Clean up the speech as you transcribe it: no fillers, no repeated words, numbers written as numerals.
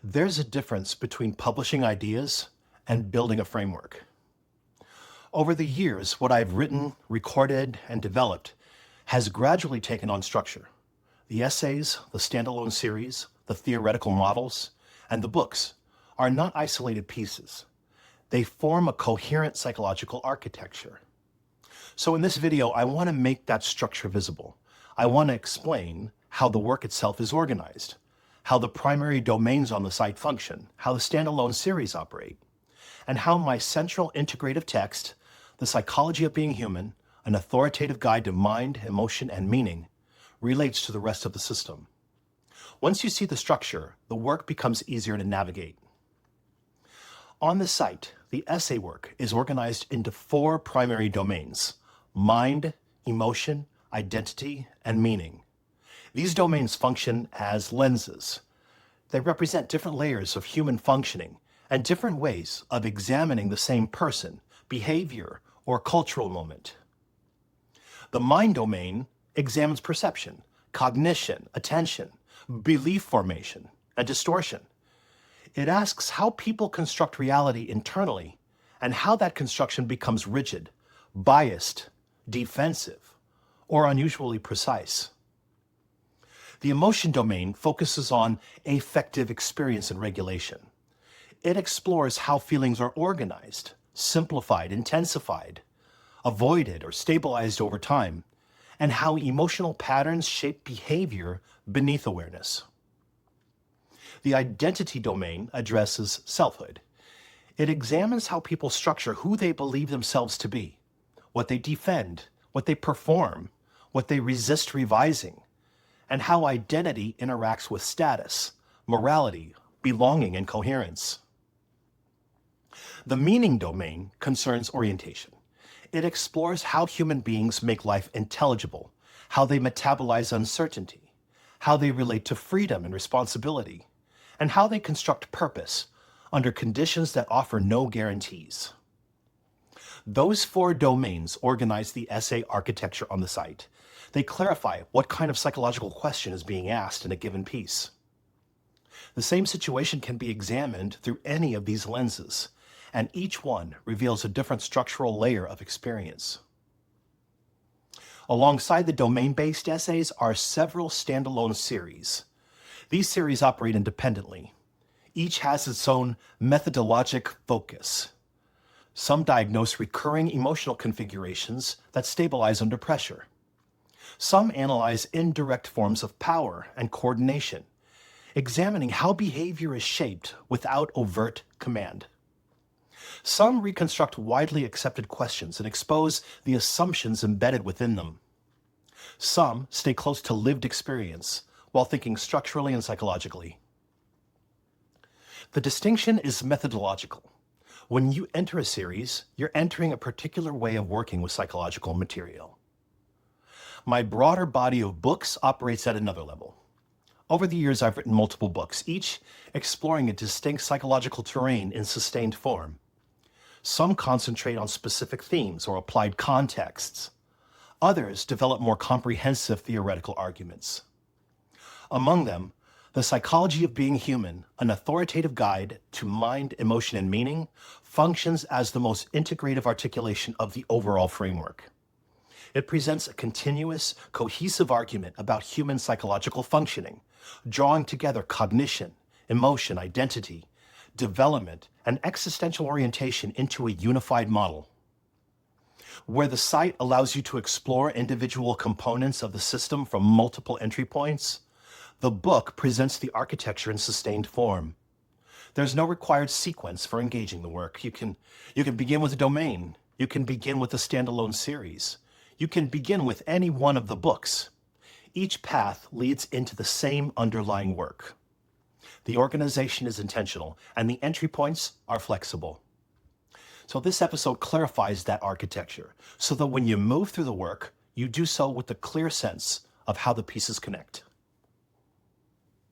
There's a difference between publishing ideas and building a framework. Over the years, what I've written, recorded, and developed has gradually taken on structure. The essays, the standalone series, the theoretical models, and the books are not isolated pieces. They form a coherent psychological architecture. So in this video, I want to make that structure visible. I want to explain how the work itself is organized, how the primary domains on the site function, how the standalone series operate, and how my central integrative text, The Psychology of Being Human, an authoritative guide to mind, emotion, and meaning, relates to the rest of the system. Once you see the structure, the work becomes easier to navigate. On the site, the essay work is organized into 4 primary domains: mind, emotion, identity, and meaning. These domains function as lenses. They represent different layers of human functioning and different ways of examining the same person, behavior, or cultural moment. The mind domain examines perception, cognition, attention, belief formation, and distortion. It asks how people construct reality internally and how that construction becomes rigid, biased, defensive, or unusually precise. The emotion domain focuses on affective experience and regulation. It explores how feelings are organized, simplified, intensified, avoided, or stabilized over time, and how emotional patterns shape behavior beneath awareness. The identity domain addresses selfhood. It examines how people structure who they believe themselves to be, what they defend, what they perform, what they resist revising, and how identity interacts with status, morality, belonging, and coherence. The meaning domain concerns orientation. It explores how human beings make life intelligible, how they metabolize uncertainty, how they relate to freedom and responsibility, and how they construct purpose under conditions that offer no guarantees. Those 4 domains organize the essay architecture on the site. They clarify what kind of psychological question is being asked in a given piece. The same situation can be examined through any of these lenses, and each one reveals a different structural layer of experience. Alongside the domain-based essays are several standalone series. These series operate independently. Each has its own methodologic focus. Some diagnose recurring emotional configurations that stabilize under pressure. Some analyze indirect forms of power and coordination, examining how behavior is shaped without overt command. Some reconstruct widely accepted questions and expose the assumptions embedded within them. Some stay close to lived experience while thinking structurally and psychologically. The distinction is methodological. When you enter a series, you're entering a particular way of working with psychological material. My broader body of books operates at another level. Over the years, I've written multiple books, each exploring a distinct psychological terrain in sustained form. Some concentrate on specific themes or applied contexts. Others develop more comprehensive theoretical arguments. Among them, The Psychology of Being Human, an authoritative guide to mind, emotion, and meaning, functions as the most integrative articulation of the overall framework. It presents a continuous, cohesive argument about human psychological functioning, drawing together cognition, emotion, identity, development, and existential orientation into a unified model. Where the site allows you to explore individual components of the system from multiple entry points, the book presents the architecture in sustained form. There's no required sequence for engaging the work. You can begin with a domain. You can begin with a standalone series. You can begin with any one of the books. Each path leads into the same underlying work. The organization is intentional, and the entry points are flexible. So this episode clarifies that architecture, so that when you move through the work, you do so with a clear sense of how the pieces connect.